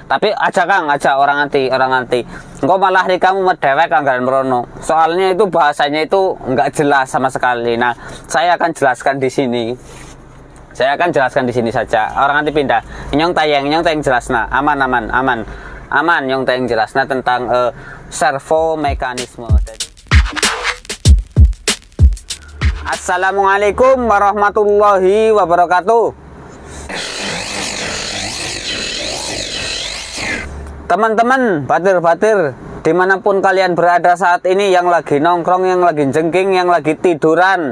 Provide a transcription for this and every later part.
Tapi aja orang anti. Engkau malah di kamu medewek anggaran merono. Soalnya itu bahasanya itu nggak jelas sama sekali. Nah, saya akan jelaskan di sini. Saja. Orang anti pindah. Nyong tayang jelas. Nah, aman. Nyong tayang jelas. Nah, tentang servo mekanisme. Assalamualaikum warahmatullahi wabarakatuh. Teman-teman, batir dimanapun kalian berada saat ini, yang lagi nongkrong, yang lagi jengking, yang lagi tiduran,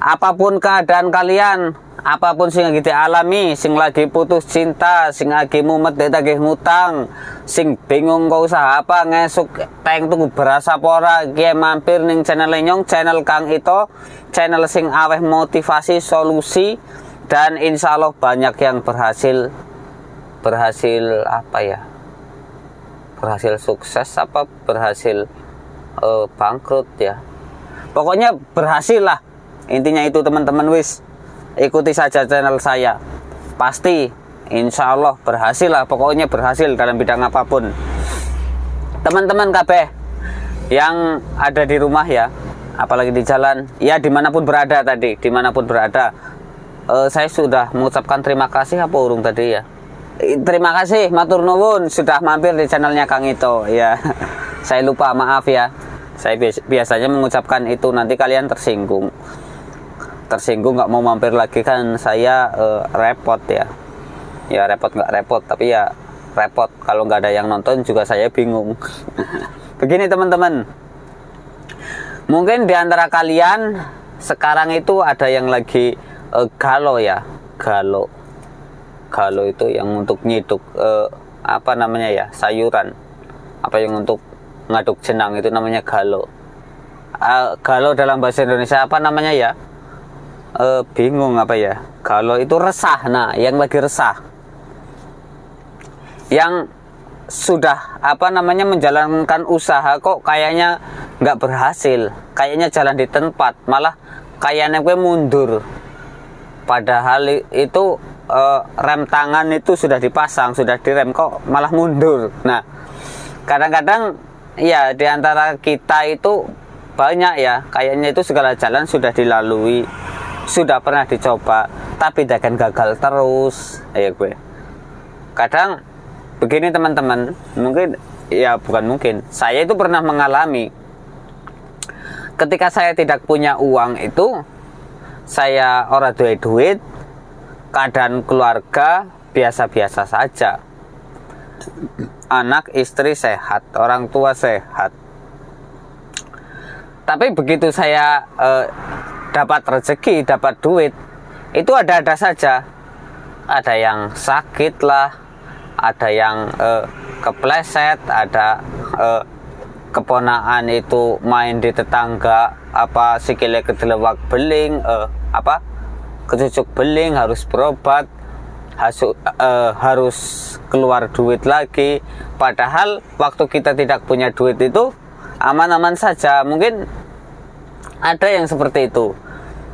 apapun keadaan kalian, apapun sing lagi dialami, sing lagi putus cinta, sing lagi mumet ditagih ngutang, sing bingung kau usaha apa, ngesuk teng tuku berasa pora, kie mampir ning channel Nyong, channel Kang Ito, channel sing aweh motivasi, solusi, dan insya Allah banyak yang berhasil apa ya? Berhasil sukses apa berhasil bangkrut ya, pokoknya berhasil lah intinya itu teman-teman. Wis ikuti saja channel saya, pasti insya Allah berhasil lah, pokoknya berhasil dalam bidang apapun. Teman-teman kabeh yang ada di rumah ya, apalagi di jalan ya, dimanapun berada, saya sudah mengucapkan terima kasih apa urung tadi ya. Terima kasih, matur nuwun sudah mampir di channelnya Kang Ito ya. Saya lupa, maaf ya. Saya biasanya mengucapkan itu, nanti kalian tersinggung nggak mau mampir lagi kan saya repot ya. Ya repot nggak repot, tapi ya repot kalau nggak ada yang nonton juga saya bingung. Begini teman-teman, mungkin di antara kalian sekarang itu ada yang lagi galau ya, galau itu yang untuk nyiduk apa namanya ya, sayuran, apa yang untuk ngaduk jenang itu namanya galau. Galau dalam bahasa Indonesia apa namanya ya, bingung apa ya. Galau itu resah. Nah, yang lagi resah, yang sudah apa namanya menjalankan usaha kok kayaknya nggak berhasil, kayaknya jalan di tempat, malah kayaknya gue mundur, padahal itu rem tangan itu sudah dipasang, sudah direm, kok malah mundur. Nah, kadang-kadang ya di antara kita itu banyak ya, kayaknya itu segala jalan sudah dilalui, sudah pernah dicoba, tapi akan gagal terus. Ya gue kadang begini teman-teman, mungkin ya bukan mungkin, saya itu pernah mengalami ketika saya tidak punya uang itu, saya ora duit, keadaan keluarga biasa-biasa saja, anak istri sehat, orang tua sehat. Tapi begitu saya dapat rezeki, dapat duit, itu ada-ada saja. Ada yang sakit lah, ada yang kepleset, ada keponaan itu main di tetangga, apa sikile kedelewak beling, kecucuk beling, harus berobat, harus keluar duit lagi. Padahal waktu kita tidak punya duit itu aman-aman saja. Mungkin ada yang seperti itu.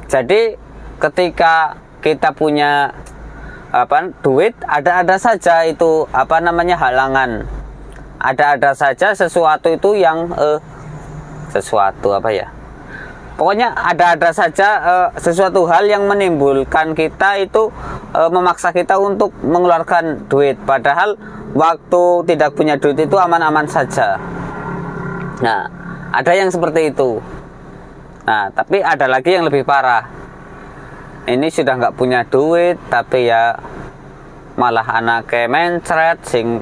Jadi ketika kita punya duit, ada saja itu apa namanya halangan, ada saja sesuatu itu yang sesuatu apa ya, pokoknya ada saja sesuatu hal yang menimbulkan kita itu memaksa kita untuk mengeluarkan duit, padahal waktu tidak punya duit itu aman-aman saja. Nah, ada yang seperti itu. Nah, tapi ada lagi yang lebih parah. Ini sudah nggak punya duit, tapi ya malah anaknya mencret, sing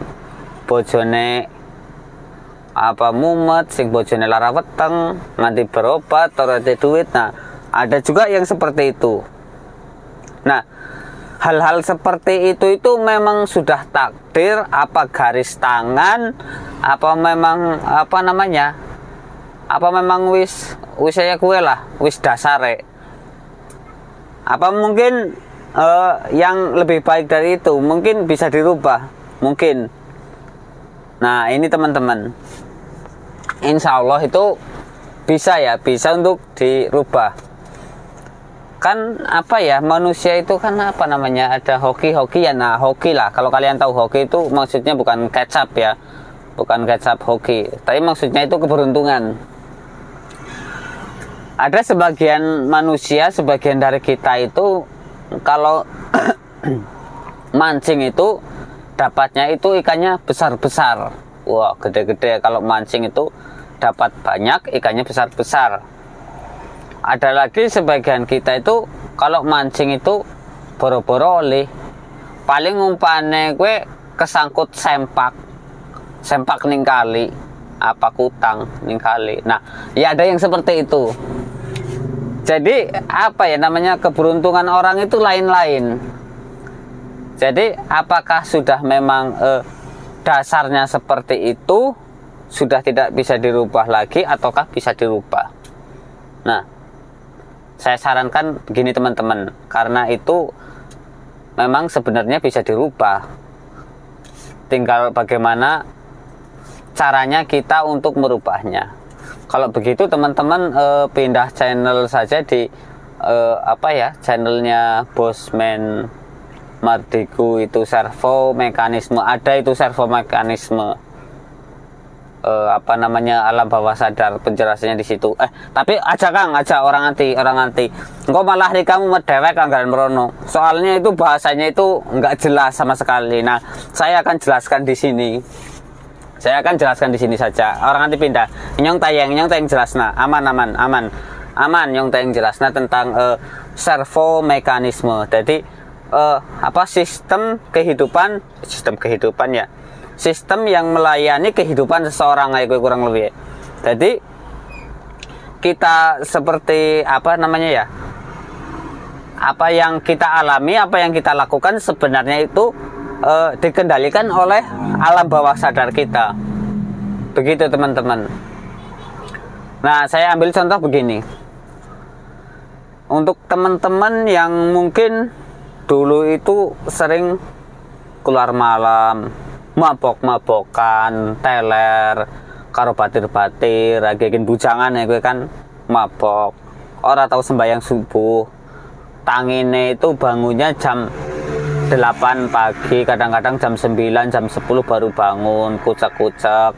bojone apa mumet, sing bojone lara weteng, nanti berobat torete duit. Nah, ada juga yang seperti itu. Nah, hal-hal seperti itu memang sudah takdir, apa garis tangan, apa memang apa namanya, apa memang wis saya kue lah, wis dasare. Apa mungkin yang lebih baik dari itu, mungkin bisa dirubah, mungkin. Nah, ini teman-teman, insya Allah itu bisa ya, bisa untuk dirubah. kan apa ya, manusia itu kan apa namanya, ada hoki-hoki ya. Nah, hoki lah, kalau kalian tahu hoki itu maksudnya bukan kecap ya, bukan kecap hoki, tapi maksudnya itu keberuntungan. Ada sebagian manusia, sebagian dari kita itu kalau mancing itu dapatnya itu ikannya besar-besar. Wah, gede-gede. Kalau mancing itu dapat banyak, ikannya besar-besar. Ada lagi sebagian kita itu kalau mancing itu boro-boro oleh, paling umpane gue kesangkut sempak ning kali, apa kutang ning kali. Nah, ya ada yang seperti itu. Jadi apa ya namanya, keberuntungan orang itu lain-lain. Jadi apakah sudah memang dasarnya seperti itu, sudah tidak bisa dirubah lagi, ataukah bisa dirubah? Nah, saya sarankan begini teman-teman, karena itu memang sebenarnya bisa dirubah. Tinggal bagaimana caranya kita untuk merubahnya. Kalau begitu teman-teman pindah channel saja di channelnya Bosman Mardigu, itu servo mekanisme, ada itu servo mekanisme alam bawah sadar, penjelasannya di situ. Tapi aja orang anti engkau malah nih kamu medewek anggaran merono, soalnya itu bahasanya itu nggak jelas sama sekali. Nah, saya akan jelaskan di sini saja. Orang anti pindah nyong tayang jelasna, aman nyong tayang jelasna tentang servo mekanisme. Jadi sistem kehidupan ya, sistem yang melayani kehidupan seseorang, kayak kurang lebih. Jadi kita seperti apa yang kita alami, apa yang kita lakukan sebenarnya itu dikendalikan oleh alam bawah sadar kita. Begitu teman-teman. Nah, saya ambil contoh begini. Untuk teman-teman yang mungkin dulu itu sering keluar malam, mabok-mabokan, teler, karo batir-batir, agekin bujangan ya gue kan mabok. Ora tahu sembahyang subuh. Tangine itu bangunnya jam 8 pagi, kadang-kadang jam 9, jam 10 baru bangun, kucek-kucek,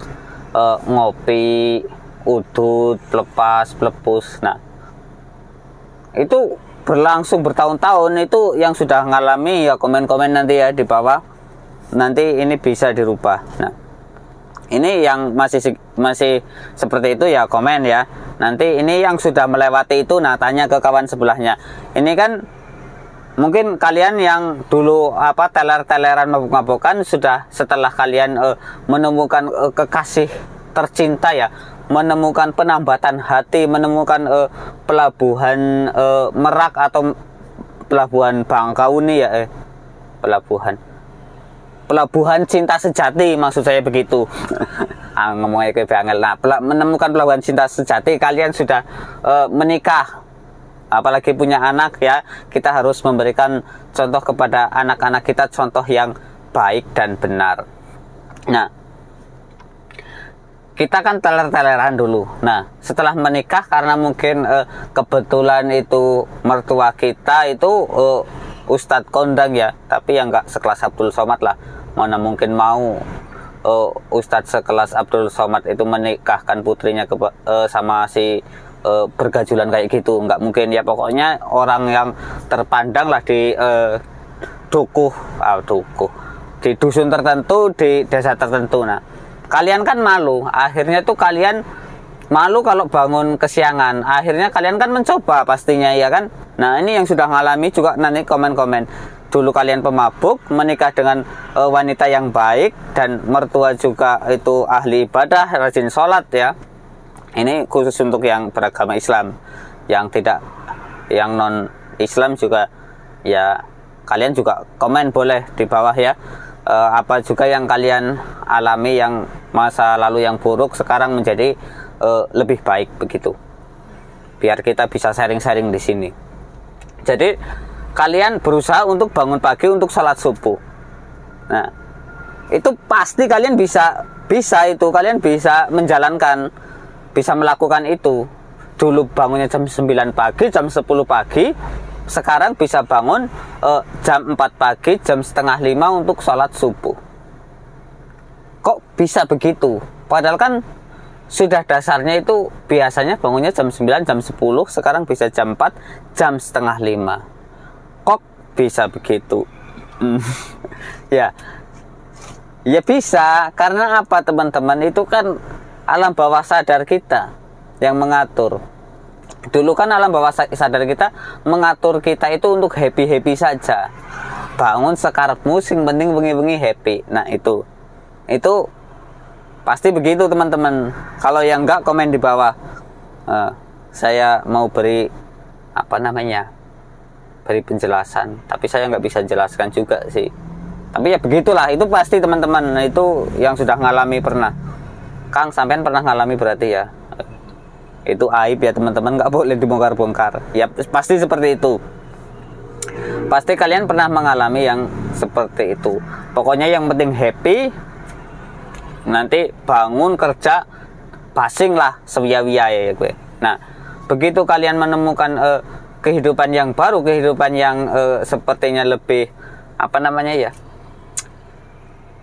ngopi, udut, plepus. Nah, itu berlangsung bertahun-tahun. Itu yang sudah ngalami ya komen-komen nanti ya di bawah. Nanti ini bisa dirubah. Nah, ini yang masih seperti itu ya komen ya. Nanti ini yang sudah melewati itu, nah tanya ke kawan sebelahnya. Ini kan mungkin kalian yang dulu teler-teleran mabuk-mabukan, sudah setelah kalian menemukan kekasih tercinta ya, menemukan penambatan hati, menemukan pelabuhan Merak atau pelabuhan Bangkauni ya, pelabuhan cinta sejati, maksud saya begitu. Ngomongnya kayak bangel. Nah, menemukan pelabuhan cinta sejati, kalian sudah menikah, apalagi punya anak ya, kita harus memberikan contoh kepada anak-anak kita, contoh yang baik dan benar. Nah, kita kan teler-teleran dulu. Nah, setelah menikah, karena mungkin kebetulan itu mertua kita itu Ustadz kondang ya, tapi yang nggak sekelas Abdul Somad lah. Mana mungkin mau Ustadz sekelas Abdul Somad itu menikahkan putrinya sama si bergajulan kayak gitu, nggak mungkin ya. Pokoknya orang yang terpandang lah di di dusun tertentu, di desa tertentu. Nah, kalian kan malu, akhirnya tuh kalian malu kalau bangun kesiangan, akhirnya kalian kan mencoba pastinya ya kan. Nah, ini yang sudah ngalami juga nanti komen-komen. Dulu kalian pemabuk, menikah dengan wanita yang baik, dan mertua juga itu ahli ibadah, rajin sholat ya. Ini khusus untuk yang beragama Islam. Yang non Islam juga ya, kalian juga komen boleh di bawah ya. Apa juga yang kalian alami, yang masa lalu yang buruk sekarang menjadi lebih baik begitu. Biar kita bisa sharing-sharing di sini. Jadi kalian berusaha untuk bangun pagi untuk sholat subuh. Nah, itu pasti kalian bisa itu, kalian bisa menjalankan, bisa melakukan itu. Dulu bangunnya jam 9 pagi, jam 10 pagi, sekarang bisa bangun jam 4 pagi, jam setengah 5 untuk sholat subuh. Kok bisa begitu? Padahal kan sudah dasarnya itu biasanya bangunnya jam 9, jam 10, sekarang bisa jam 4, jam setengah 5. Kok bisa begitu? Ya bisa, karena apa teman-teman? Itu kan alam bawah sadar kita yang mengatur. Dulu kan alam bawah sadar kita mengatur kita itu untuk happy-happy saja. Bangun sekarang musing, penting bengi-bengi happy. Nah itu pasti begitu teman-teman. Kalau yang enggak, komen di bawah. Saya mau beri beri penjelasan, tapi saya nggak bisa jelaskan juga sih. Tapi ya begitulah, itu pasti teman-teman. Itu yang sudah ngalami pernah. Kang, sampean pernah ngalami berarti ya. Itu aib ya teman-teman, nggak boleh dibongkar-bongkar. Ya pasti seperti itu. Pasti kalian pernah mengalami yang seperti itu. Pokoknya yang penting happy. Nanti bangun kerja basing lah sewia-wia ya gue. Nah, begitu kalian menemukan kehidupan yang baru, kehidupan yang sepertinya lebih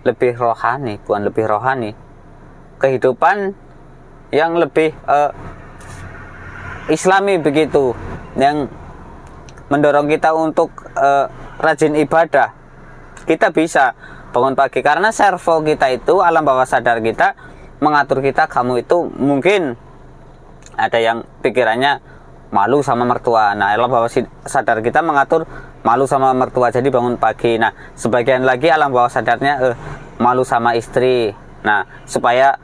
lebih rohani, bukan lebih rohani, kehidupan yang lebih islami begitu, yang mendorong kita untuk rajin ibadah. Kita bisa bangun pagi karena servo kita itu, alam bawah sadar kita mengatur kita. Kamu itu mungkin ada yang pikirannya malu sama mertua. Nah, alam bawah sadar kita mengatur malu sama mertua, jadi bangun pagi. Nah, sebagian lagi alam bawah sadarnya malu sama istri. Nah, supaya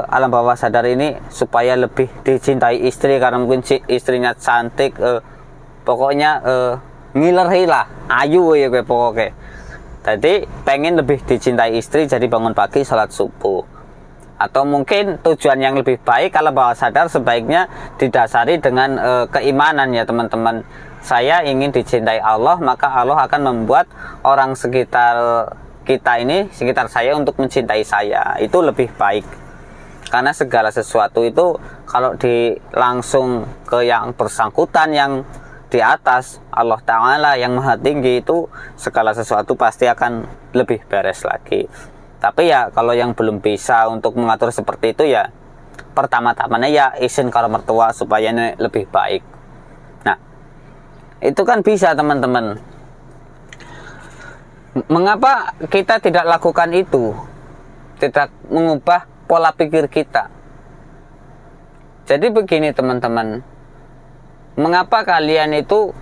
alam bawah sadar ini supaya lebih dicintai istri karena mungkin istrinya cantik, pokoknya ngilerhi lah, ayu ya gue pokoknya. Jadi pengen lebih dicintai istri, jadi bangun pagi sholat subuh. Atau mungkin tujuan yang lebih baik, alam bawah sadar sebaiknya didasari dengan keimanan ya teman-teman. Saya ingin dicintai Allah, maka Allah akan membuat orang sekitar kita ini, sekitar saya untuk mencintai saya. Itu lebih baik. Karena segala sesuatu itu kalau langsung ke yang bersangkutan, yang di atas, Allah Ta'ala yang maha tinggi, itu segala sesuatu pasti akan lebih beres lagi. Tapi ya kalau yang belum bisa untuk mengatur seperti itu, ya pertama-tamanya ya izin kalau mertua supaya ini lebih baik. Nah, itu kan bisa teman-teman. Mengapa kita tidak lakukan itu? Tidak mengubah pola pikir kita. Jadi begini teman-teman, mengapa kalian itu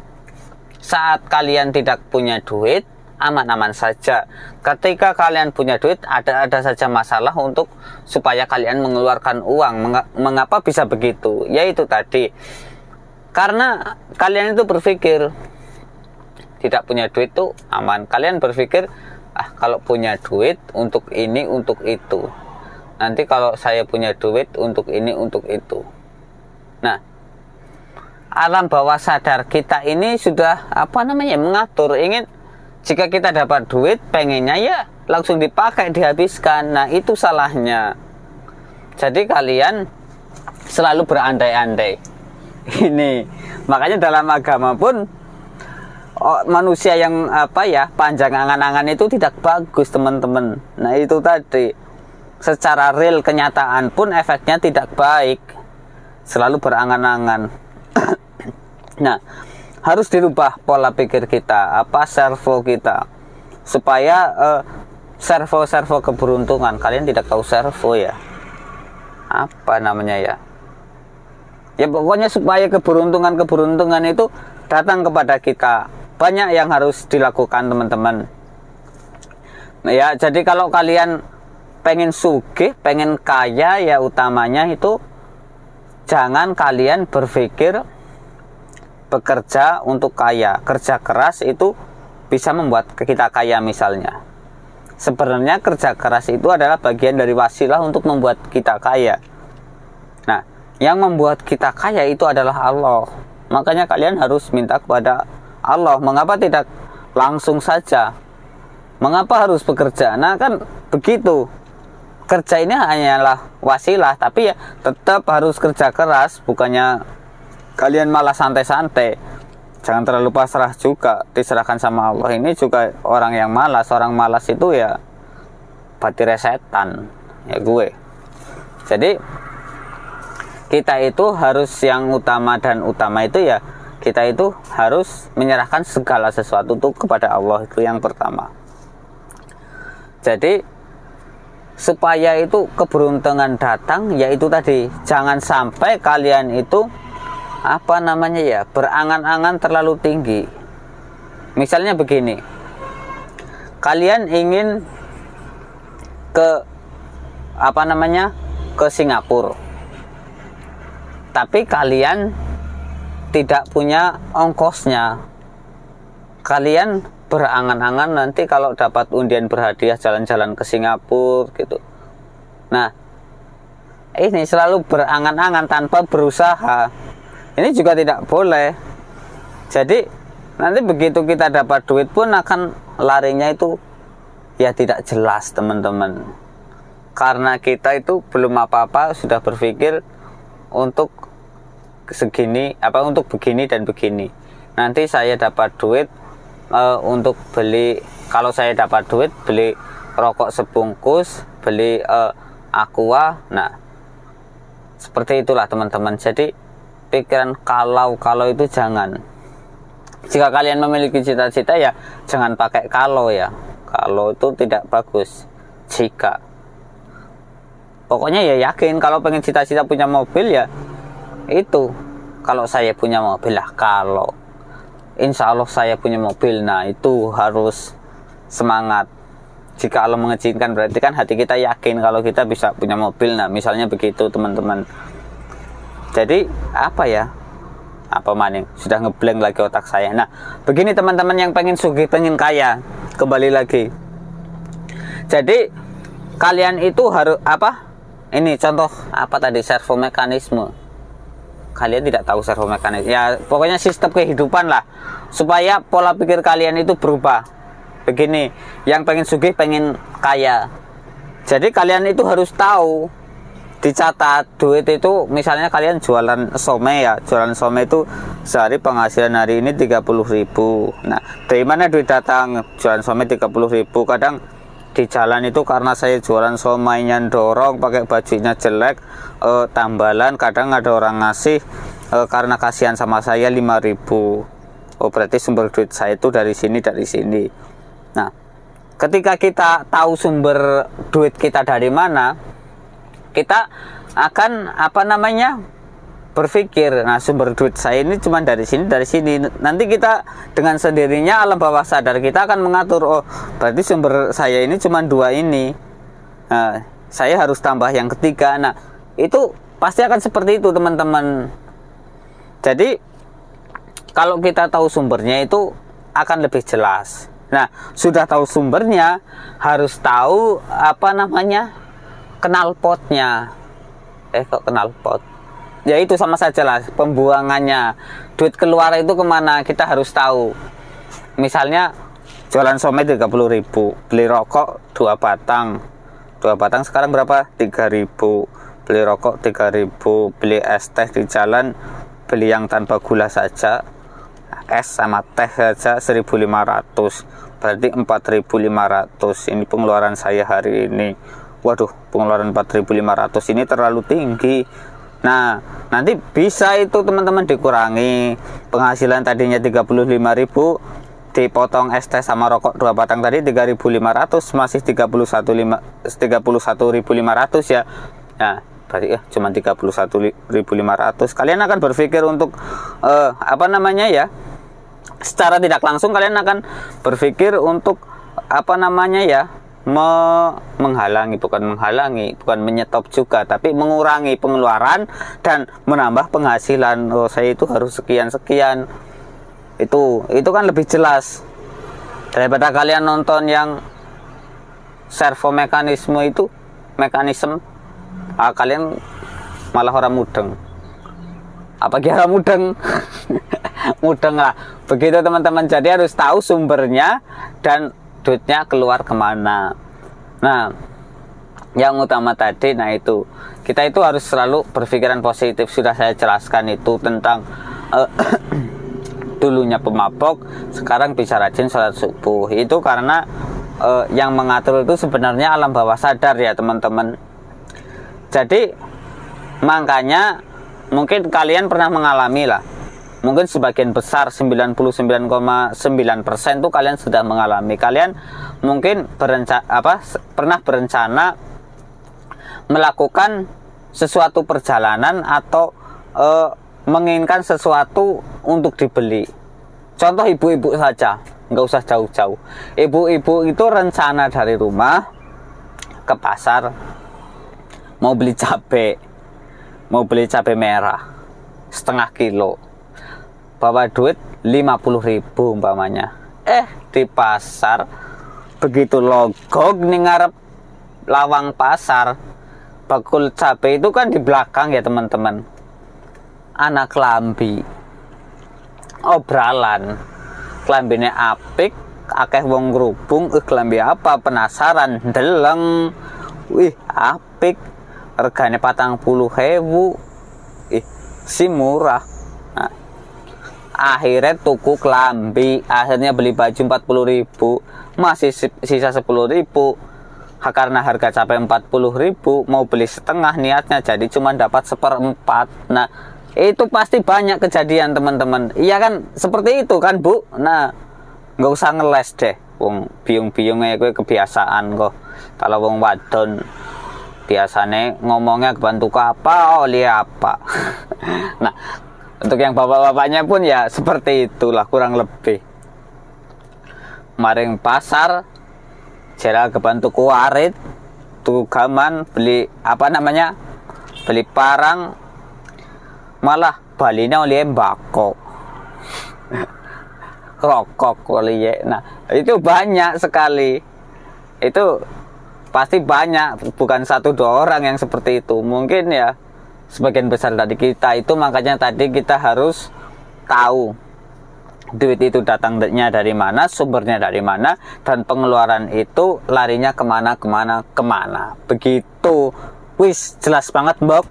saat kalian tidak punya duit aman-aman saja, ketika kalian punya duit ada saja masalah untuk supaya kalian mengeluarkan uang? Mengapa bisa begitu? Yaitu tadi, karena kalian itu berpikir tidak punya duit itu aman. Kalian berpikir kalau punya duit untuk ini, untuk itu. Nanti kalau saya punya duit untuk ini, untuk itu. Nah, alam bawah sadar kita ini sudah mengatur, ingin jika kita dapat duit pengennya ya langsung dipakai, dihabiskan. Nah, itu salahnya. Jadi kalian selalu berandai-andai. Ini makanya dalam agama pun manusia yang panjang angan-angan itu tidak bagus teman-teman. Nah, itu tadi, secara real kenyataan pun efeknya tidak baik, selalu berangan-angan. Nah, harus dirubah pola pikir kita, servo kita, supaya servo keberuntungan. Kalian tidak tahu servo ya? Apa namanya ya? Ya pokoknya supaya keberuntungan itu datang kepada kita. Banyak yang harus dilakukan teman-teman. Ya, jadi kalau kalian pengen sugih, pengen kaya, ya utamanya itu jangan kalian berpikir bekerja untuk kaya. Kerja keras itu bisa membuat kita kaya misalnya. Sebenarnya kerja keras itu adalah bagian dari wasilah untuk membuat kita kaya. Nah, yang membuat kita kaya itu adalah Allah. Makanya kalian harus minta kepada Allah. Mengapa tidak langsung saja? Mengapa harus bekerja? Nah, kan begitu. Kerja ini hanyalah wasilah, tapi ya tetap harus kerja keras. Bukannya kalian malah santai-santai. jangan terlalu pasrah juga, diserahkan sama Allah. Ini juga orang yang malas. Orang malas itu ya batirnya setan, ya gue. Jadi kita itu harus yang utama, dan utama itu ya kita itu harus menyerahkan segala sesuatu itu kepada Allah, itu yang pertama. Jadi supaya itu keberuntungan datang, yaitu tadi, jangan sampai kalian itu berangan-angan terlalu tinggi. Misalnya begini, kalian ingin ke ke Singapura, tapi kalian tidak punya ongkosnya. Kalian berangan-angan nanti kalau dapat undian berhadiah jalan-jalan ke Singapura gitu. Nah, ini selalu berangan-angan tanpa berusaha. Ini juga tidak boleh. Jadi nanti begitu kita dapat duit pun akan larinya itu ya tidak jelas, teman-teman. Karena kita itu belum apa-apa sudah berpikir untuk segini, untuk begini dan begini. Nanti saya dapat duit untuk beli, kalau saya dapat duit beli rokok sebungkus, beli aqua. Nah, seperti itulah teman-teman. Jadi pikiran kalau itu jangan. Jika kalian memiliki cita-cita ya jangan pakai kalau ya. Kalau itu tidak bagus. Jika pokoknya ya yakin kalau pengen cita-cita punya mobil ya itu, kalau saya punya mobil lah, kalau insya Allah saya punya mobil, nah itu harus semangat. Jika Allah mengizinkan berarti kan hati kita yakin kalau kita bisa punya mobil. Nah misalnya begitu teman-teman. Jadi apa maning, sudah ngeblank lagi otak saya. Nah begini teman-teman yang pengen sugih, pengen kaya, kembali lagi. Jadi kalian itu harus ini contoh servo mekanisme. Kalian tidak tahu servo mekanisme ya, pokoknya sistem kehidupan lah, supaya pola pikir kalian itu berubah. Begini, yang pengen sugih, pengen kaya, jadi kalian itu harus tahu, dicatat duit itu. Misalnya kalian jualan somai ya, jualan somai itu sehari penghasilan hari ini 30.000. Nah dari mana duit datang? Jualan somai 30.000. Kadang di jalan itu karena saya jualan somainya dorong, pakai bajunya jelek, tambalan, kadang ada orang ngasih karena kasihan sama saya 5.000. Oh berarti sumber duit saya itu dari sini. Nah ketika kita tahu sumber duit kita dari mana, kita akan berpikir, nah sumber duit saya ini cuma dari sini. Nanti kita dengan sendirinya alam bawah sadar kita akan mengatur, oh berarti sumber saya ini cuma 2 ini. Nah, saya harus tambah yang ketiga. Nah itu pasti akan seperti itu teman-teman. Jadi kalau kita tahu sumbernya itu akan lebih jelas. Nah sudah tahu sumbernya, harus tahu knalpotnya. Kok knalpot? Ya itu sama saja lah, pembuangannya. Duit keluar itu kemana, kita harus tahu. Misalnya jualan somai 30.000, beli rokok 2 batang sekarang berapa? 3.000. Beli rokok 3.000, beli es teh di jalan, beli yang tanpa gula saja, es sama teh saja 1.500, berarti 4.500. Ini pengeluaran saya hari ini. Waduh, pengeluaran 4.500 ini terlalu tinggi. Nah nanti bisa itu teman-teman dikurangi. Penghasilan tadinya 35.000, dipotong es teh sama rokok 2 batang tadi 3.500, masih 31.500 ya. Nah berarti cuma 31.500. Kalian akan berpikir untuk secara tidak langsung kalian akan berpikir untuk menghalangi, bukan menyetop juga, tapi mengurangi pengeluaran dan menambah penghasilan. Oh saya itu harus sekian. Itu kan lebih jelas daripada kalian nonton yang servo mekanisme. Kalian malah orang mudeng. Apa kira mudeng? Mudeng lah. Begitu teman-teman. Jadi harus tahu sumbernya dan duitnya keluar kemana. Nah yang utama tadi, nah itu kita itu harus selalu berpikiran positif. Sudah saya jelaskan itu tentang dulunya pemabok, sekarang bisa rajin sholat subuh. Itu karena yang mengatur itu sebenarnya alam bawah sadar ya teman-teman. Jadi makanya mungkin kalian pernah mengalami lah, mungkin sebagian besar 99,9% itu kalian sudah mengalami. Kalian mungkin pernah berencana melakukan sesuatu perjalanan atau menginginkan sesuatu untuk dibeli. Contoh ibu-ibu saja, nggak usah jauh-jauh. Ibu-ibu itu rencana dari rumah ke pasar, mau beli cabai merah setengah kilo, bawa duit 50.000 umpamanya. Di pasar begitu logok nih ngarep lawang pasar, bakul cabai itu kan di belakang ya teman-teman. Anak lambi obralan, klambine apik, akeh wong ngrubung, klambi apa penasaran, deleng, wih apik, regane 40.000, si murah. Nah, akhirnya tuku klambi, akhirnya beli baju 40.000, masih sisa 10.000. Karena harga capai 40.000, mau beli setengah niatnya, jadi cuma dapat 1/4. Nah, itu pasti banyak kejadian teman-teman. Iya kan, seperti itu kan Bu. Nah, nggak usah ngeles deh, wong biung-biungnya gue kebiasaan kok. Kalau wong wadon biasanya ngomongnya kebantu apa, oli apa. Nah, untuk yang bapak-bapaknya pun ya seperti itulah kurang lebih. Maring pasar, jera kebantu kuarit, tuh gaman beli beli parang, malah balina oleh mbako, rokok oleh. Nah, itu banyak sekali. Itu pasti banyak, bukan 1-2 orang yang seperti itu. Mungkin ya sebagian besar dari kita itu, makanya tadi kita harus tahu duit itu datangnya dari mana, sumbernya dari mana, dan pengeluaran itu larinya kemana. Begitu. Wis jelas banget mbok.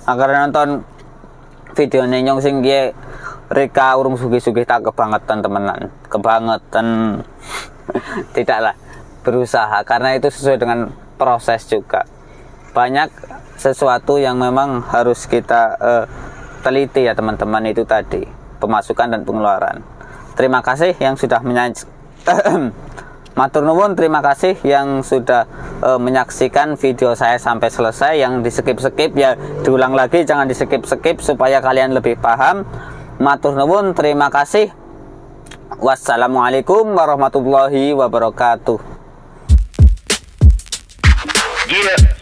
Agar nonton video nenyong sing dia reka urung sugih-sugih tak kebangetan temenan, kebangetan. Tidaklah berusaha, karena itu sesuai dengan proses juga. Banyak sesuatu yang memang harus kita teliti ya teman-teman, itu tadi pemasukan dan pengeluaran. Terima kasih yang sudah matur nuwun, terima kasih yang sudah menyaksikan video saya sampai selesai. Yang di skip ya diulang lagi, jangan di skip supaya kalian lebih paham. Matur nuwun, terima kasih. Wassalamualaikum warahmatullahi wabarakatuh. Yeah.